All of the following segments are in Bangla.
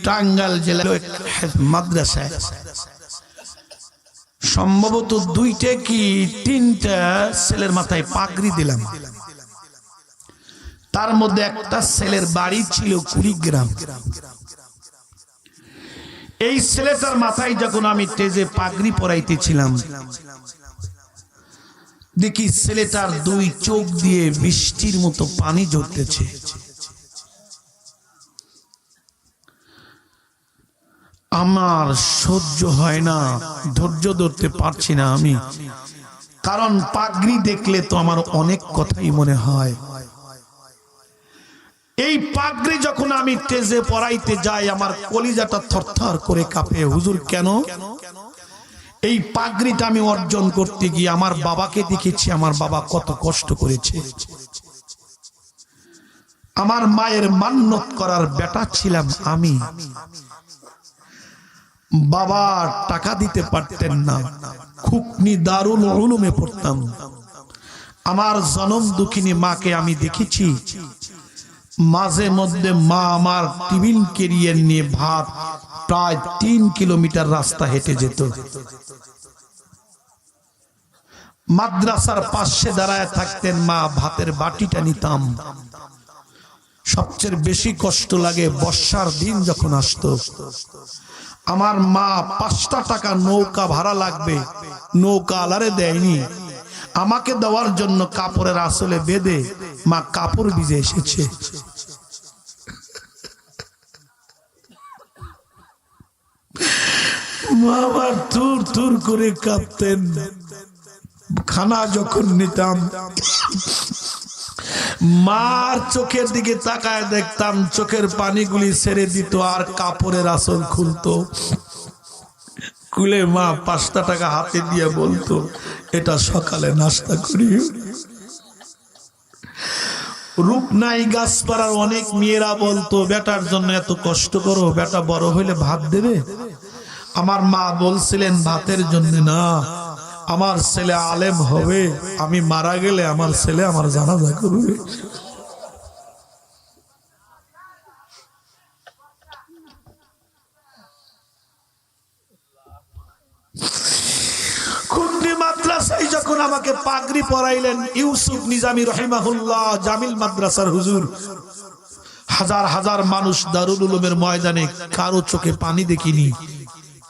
টাঙ্গাইল জেলার মাদ্রাসায় সম্ভবত 2টা কি 3টা ছেলের মাথায় পাগড়ি দিলাম। তার মধ্যে একটা ছেলের বাড়ি ছিল কুড়িগ্রাম। এই ছেলেটার মাথায় যখন আমি টেজে পাগড়ি পরাইতেছিলাম, দেখি ছেলেটার 2 চোখ দিয়ে বৃষ্টির মতো পানি ঝরতেছে। আমার সহ্য হয় না, ধৈর্য ধরতে পারছি না আমি, কারণ পাগড়ি দেখলে তো আমার অনেক কথাই মনে হয়। এই পাগড়ি যখন আমি টেজে পরাইতে যাই, আমার কলিজাটা থরথর করে কাঁপে। হুজুর কেন? এই পাগড়িটা আমি অর্জন করতে গিয়ে আমার বাবাকে দেখেছি, আমার বাবা কত কষ্ট করেছে। আমার মায়ের মান্নত করার বেটা ছিলাম আমি। বাবা টাকা দিতে পারতেন না, খুকনি দারুল উলুমে পড়তাম। আমার জনম দুঃখিনী মাকে আমি দেখেছি, মাঝে মধ্যে মা আমার টিফিন ক্যারিয়ার নিয়ে ভাত প্রায় 3 কিলোমিটার রাস্তা হেঁটে যেত। মাদ্রাসার পাশে দাঁড়ায় থাকতেন মা, ভাতের বাটিটা নিতাম। সবচেয়ে বেশি কষ্ট লাগে বর্ষার দিন যখন আসতো। আমার মা 5টা টাকা নৌকা ভাড়া লাগবে, নৌকা আলারে দেয়নি, আমাকে দেওয়ার জন্য কাপড়ের আসলে বেঁধে মা কাপড় ভিজে এসেছে। মা আবার তুর তুর করে কাঁদতেন। খানা যখন নিতাম, মার চোখের দিকে তাকায় দেখতাম চোখের পানিগুলি ছেড়ে দিত আর কাপড়ের আসল খুলতো। খুলে মা 5টা টাকা হাতে দিয়ে বলতো, এটা সকালে নাস্তা করি। রূপনাই গাছপাড়ার অনেক মেয়েরা বলতো, বেটার জন্য এত কষ্ট করো, বেটা বড় হইলে ভাত দেবে। আমার মা বলছিলেন ভাতের জন্য না, আমার ছেলে আলেম হবে, আমি মারা গেলে আমার ছেলে আমার জানাজা করবে। খুলনা মাদ্রাসায় যখন আমাকে পাগড়ি পরাইলেন ইউসুফ নিজামী রহিমাহুল্লাহ, জামিল মাদ্রাসার হুজুর, হাজার হাজার মানুষ দারুল উলুমের ময়দানে, কারো চোখে পানি দেখিনি।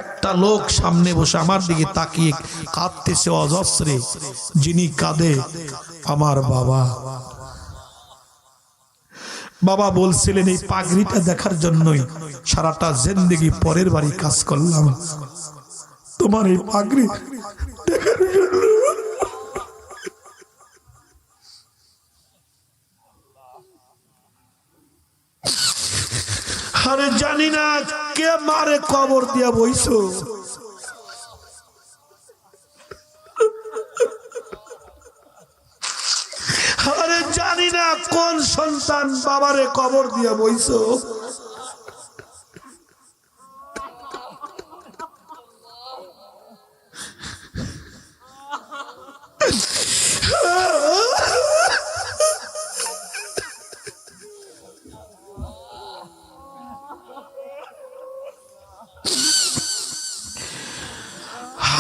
একটা লোক সামনে বসে আমার দিকে তাকিয়ে কাঁদতেছে অজস্রে। যিনি কাঁদে আমার বাবা। বাবা বলছিলেন এই পাগড়িটা দেখার জন্যই সারাটা জিন্দেগি পরের বাড়ি কাজ করলাম, তোমার এই পাগড়ি দেখার জন্য। আরে জানি না কে মারে কবর দিয়া বইছো। আরে জানি না কোন সন্তান বাবারে কবর দিয়া বইছো।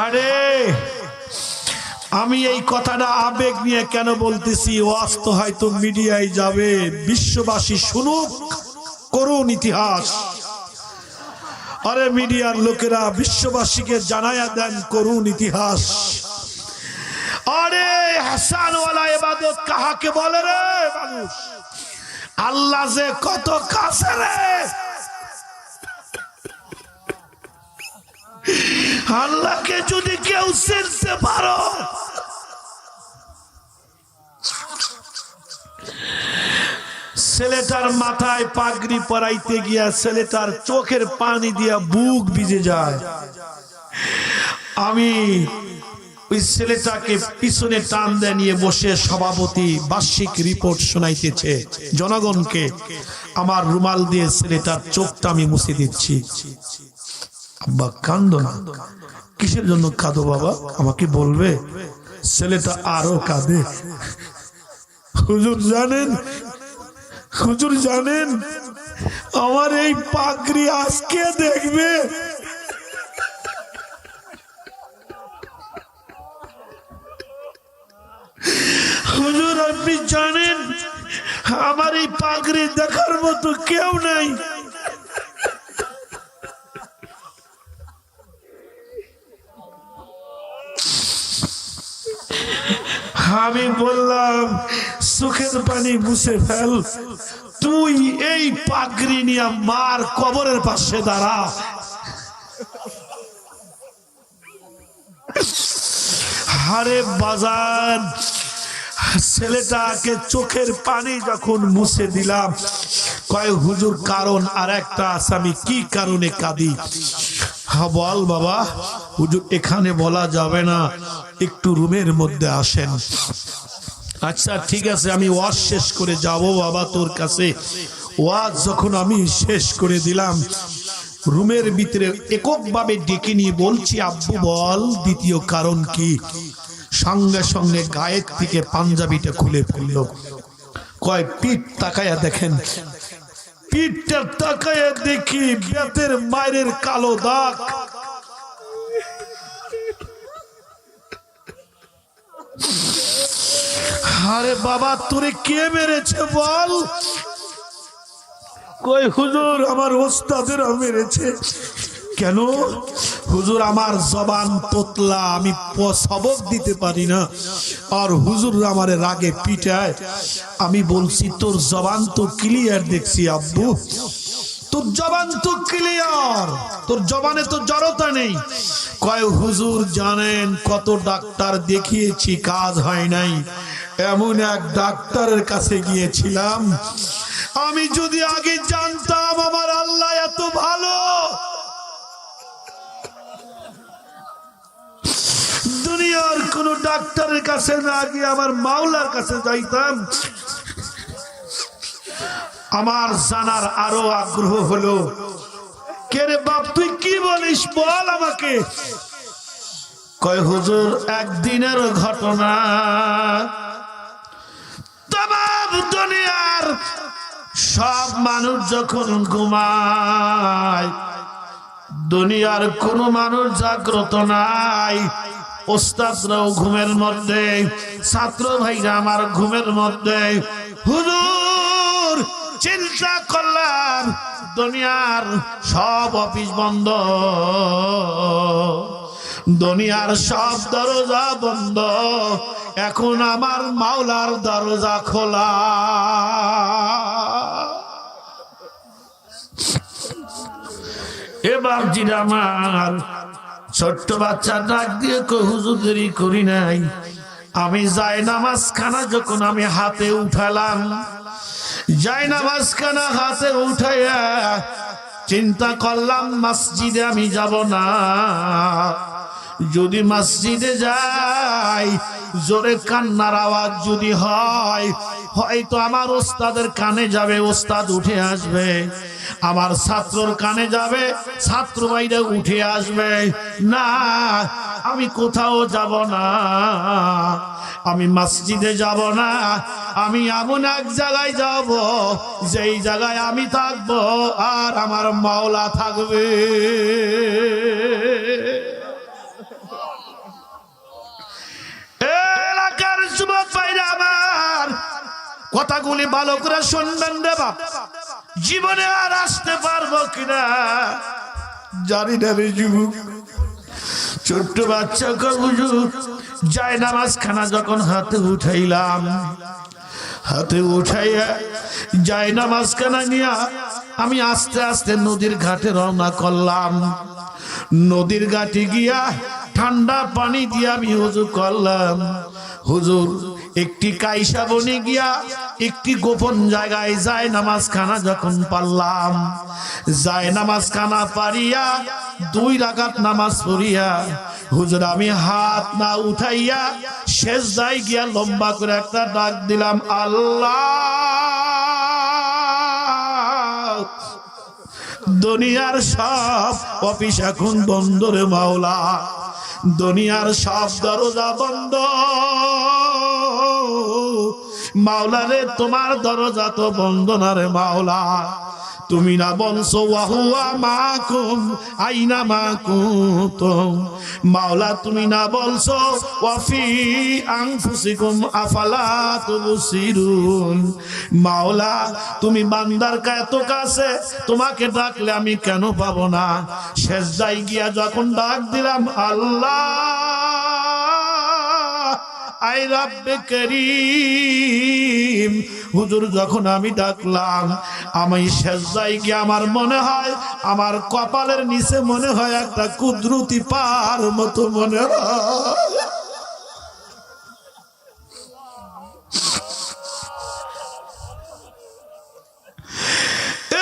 আরে আমি এই কথাটা আবেগ নিয়ে কেন বলতেছি, ওয়াজ তো হয়তো মিডিয়ায় যাবে, বিশ্ববাসী শুনুক করুন ইতিহাস। আরে মিডিয়ার লোকেরা বিশ্ববাসীকে জানায়া দেন করুন ইতিহাস। আরে হাসান ওয়ালা ইবাদত কাহাকে বলে রে মানুষ? আল্লাহ যে কত কাছে রে, আল্লাহকে যদি কেউ চিনতে পারো, ছেলেটার মাথায় পাগড়ি পরাইতে গিয়া ছেলেটার চোখের পানি দিয়া বুক ভিজে যায়। আমি ওই ছেলেটাকে পিছনে টান দিয়ে নিয়ে বসে সভাপতি বার্ষিক রিপোর্ট শোনাইতেছে জনগণকে। আমার রুমাল দিয়ে ছেলেটার চোখটা আমি মুছে দিচ্ছি। আব্বা কান্দো না। কিসের জন্য কাঁদো বাবা, আমাকে বলবে। ছেলেটা আরো কাঁদে। হুজুর জানেন, হুজুর জানেন আমার এই পাগড়ি আজকে দেখবে। হুজুর আপনি জানেন আমার এই পাগড়ি দেখার মতো কেউ নাই। আমি বললাম চোখের পানি মুছে ফেল, তুই এই পাগড়ি নিয়ে মার কবরের পাশে দাঁড়া। হারে বাজান, ছেলেটাকে চোখের পানি যখন মুছে দিলাম, কয় হুজুর কারণ আর একটা আছে, আমি কি কারণে কাঁদি? হ্যাঁ বল বাবা। হুজুর এখানে বলা যাবে না, একটু রুমের মধ্যে আসেন। আচ্ছা ঠিক আছে, আমি ওয়াজ শেষ করে যাব বাবা তোর কাছে। ওয়াজ যখন আমি শেষ করে দিলাম, রুমের ভিতরে এককভাবে ডেকে নিয়ে বলছি, আব্বু বল দ্বিতীয় কারণ কি? সঙ্গে সঙ্গে গায়ের থেকে পাঞ্জাবিটা খুলে ফেলল। কয় পিঠ তাকায়া দেখেন। পিঠটা তাকায়া দেখি বেতের মায়ের কালো দাগ। আরে বাবা তোরে কে মেরেছে বল? কই হুজুর আমার ওস্তাদেরা মেরেছে। কেন? হুজুর আমার জবান তোতলা, আমি সবক দিতে পারি না, আর হুজুর আমারে রাগে পিটায়। আমি বলছি তোর জবান তো ক্লিয়ার দেখছি আব্বু, তোর জবান তো ক্লিয়ার, তোর জবানে তো জড়তা নেই। কয় হুজুর জানেন কত ডাক্তার দেখিয়েছি কাজ হয় নাই, এমন এক ডাক্তারের কাছে গিয়েছিলাম, আমি যদি আগে জানতাম আমার আল্লাহ এত ভালো, দুনিয়ার কোন ডাক্তারের কাছে না গিয়ে আমার মাওলার কাছে যাইতাম। আমার জানার আরো আগ্রহ হলো। কে রে বাপ তুই কি বলিস বল আমাকে। কয় হুজুর একদিনের ঘটনা, তমাম দুনিয়ার সব মানুষ যখন ঘুমায়, দুনিয়ার কোন মানুষ জাগ্রত নাই, ওস্তাদরাও ঘুমের মধ্যে, ছাত্র ভাইরা আমার ঘুমের মধ্যে। হুজুর চিন্তা করলাম দুনিয়ার সব অফিস বন্ধ, দুনিয়ার সব দরজা বন্ধ, এখন আমার মাওলার দরজা খোলা। এবার জিরা আমার ছোট্ট বাচ্চা ডাক দিয়ে কই হুজুর দেরি করি নাই, আমি যাই নামাজ খানা যখন আমি হাতে উঠালাম, যাই নামাজ খানা হাতে উঠাইয়া চিন্তা করলাম মসজিদে আমি যাব না, যদি মসজিদে যাই জোরে কান্নার আওয়াজ যদি হয়, হয়তো আমার ওস্তাদের কানে যাবে, ওস্তাদ উঠে আসবে, আমার ছাত্রর কানে যাবে, ছাত্র ভাইরা উঠে আসবে। না আমি কোথাও যাব না, আমি মসজিদে যাব না, আমি এমন এক জায়গায় যাব যেই জায়গায় আমি থাকবো আর আমার মাওলা থাকবে। এলাকার যুবক ভাইরা আমার কথাগুলি ভালো করে শুনবেন রে বাপ, জীবনে আর আসতে পারবো কিনা জানি না রে যুবক। ছোট্ট বাচ্চা হুজুর যায় নামাজ খানা যখন হাতে উঠাইলাম, হাতে উঠাইয়া যায় নামাজ খানা নিয়া আমি আস্তে আস্তে নদীর ঘাটে রওনা করলাম। নদীর ঘাটে গিয়া ঠান্ডা পানি দিয়ে আমি ওযু করলাম। হুজুর একটি কাইসা বনে গিয়া একটি গোপন জায়গায় যায় নামাজ খানা যখন পারলাম, যায় নামাজ খানা পারিয়া 2 রাকাত নামাজ পড়িয়া হুজুর আমি হাত না উঠাইয়া সেজদায় গিয়া লম্বা করে একটা ডাক দিলাম, আল্লাহ দুনিয়ার সব অফিস এখন বন্ধ রে মাওলা, দুনিয়ার সব দরজা বন্ধ, মাওলা রে তোমার দরজা তো বন্ধ না রে মাওলা, তুমি না বলছো ওয়া হুয়া মাকুম আইনা মা কুনতুম, মাওলা তুমি না বলছো ওয়া ফি আনফুসিকুম আফালা তুবসিরুন, মাওলা তুমি বান্দার এত কাছে, তোমাকে ডাকলে আমি কেন পাবো না? সেজদায় গিয়া যখন ডাক দিলাম আল্লাহ আই রব্বে করিম, হুজুর যখন আমি ডাকলাম, আমি সেজদায় গিয়ে আমার মনে হয় আমার কপালের নিচে মনে হয় একটা কুদরতি পার মতো মনে হয়।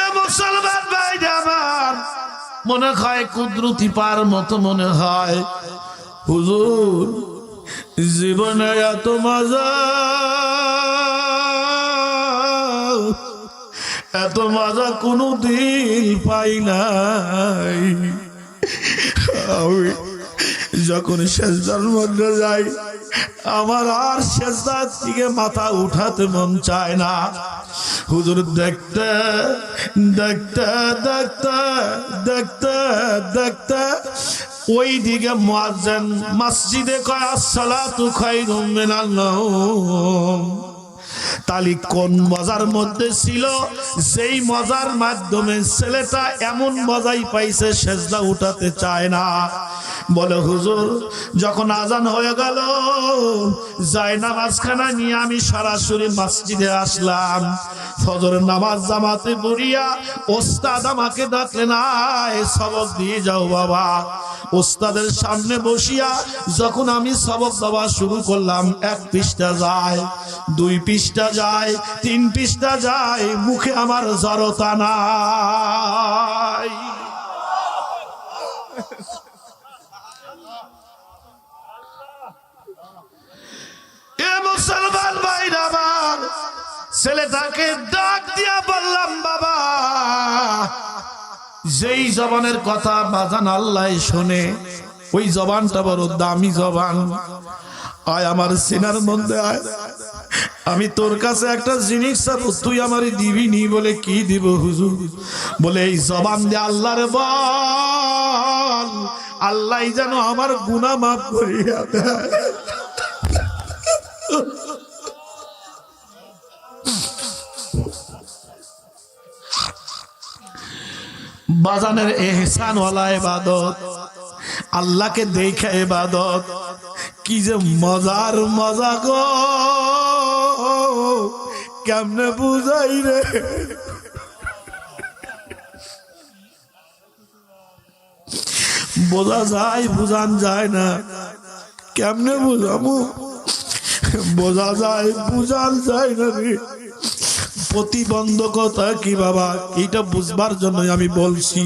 এ মুসলমান ভাই আমার মনে হয় কুদরতি পার মতো মনে হয়। হুজুর জীবনে এত মজা, এত মজা কোনদিন পাই নাই। আমি যখন সেজদার মধ্যে যাই আমার আর সেজদার দিকে মাথা উঠাতে মন চায় না। হুজুর দেখতে দেখতে দেখতে দেখতে দেখতে ওই দিকে মুয়াজ্জিন মসজিদে কয় আসসালাতু খায়রুম মিনান নাওম। তালি কোন মজার মধ্যে ছিল, যেই মজার মাধ্যমে ছেলেটা এমন মজাই পাইছে সেজদা উঠাতে চায় না। বলে হুজুর যখন আজান হয়ে গেল যায় নামাজখানা নিয়ে আমি সরাসরি মসজিদে আসলাম। ফজরের নামাজ জামাতে পড়িয়া ওস্তাদ আমাকে ডাকলেন আয় সবক দিয়ে যাও বাবা। ওস্তাদের সামনে বসিয়া যখন আমি সবক দেওয়া শুরু করলাম, 1 পৃষ্ঠা যায়, 2 পৃষ্ঠা যায়, 3 পৃষ্ঠা যায়, মুখে আমার জড়তা নাই। এ মুসলমান ভাইরা আমার, ছেলেটাকে ডাক দিয়া বললাম বাবা, যেই জবানের কথা বাজান আল্লাহ শোনে ওই জবানটা বড় দামি জবান। আয় আমার সিনার মধ্যে আয়, আমি তোর কাছে একটা জিনিস চাবো, তুই আমারে দিবি নি? বলে কি দিব হুজুর? বলে এই জবান দিয়ে আল্লাহরে বল, আল্লাহ যেন আমার গুনাহ মাফ করিয়া দেয়। বাজানের এহসান ওয়ালা ইবাদত, আল্লাহকে দেখে ইবাদত, কি যে মজার মজা গো, কেমনে বুঝাই রে? বোঝা যায় বুঝান যায় না, কেমনে বুঝামু? বোঝা যায় বুঝান যায় না রে। প্রতিবন্ধকতা কি বাবা, এটা বুঝবার জন্য আমি বলছি।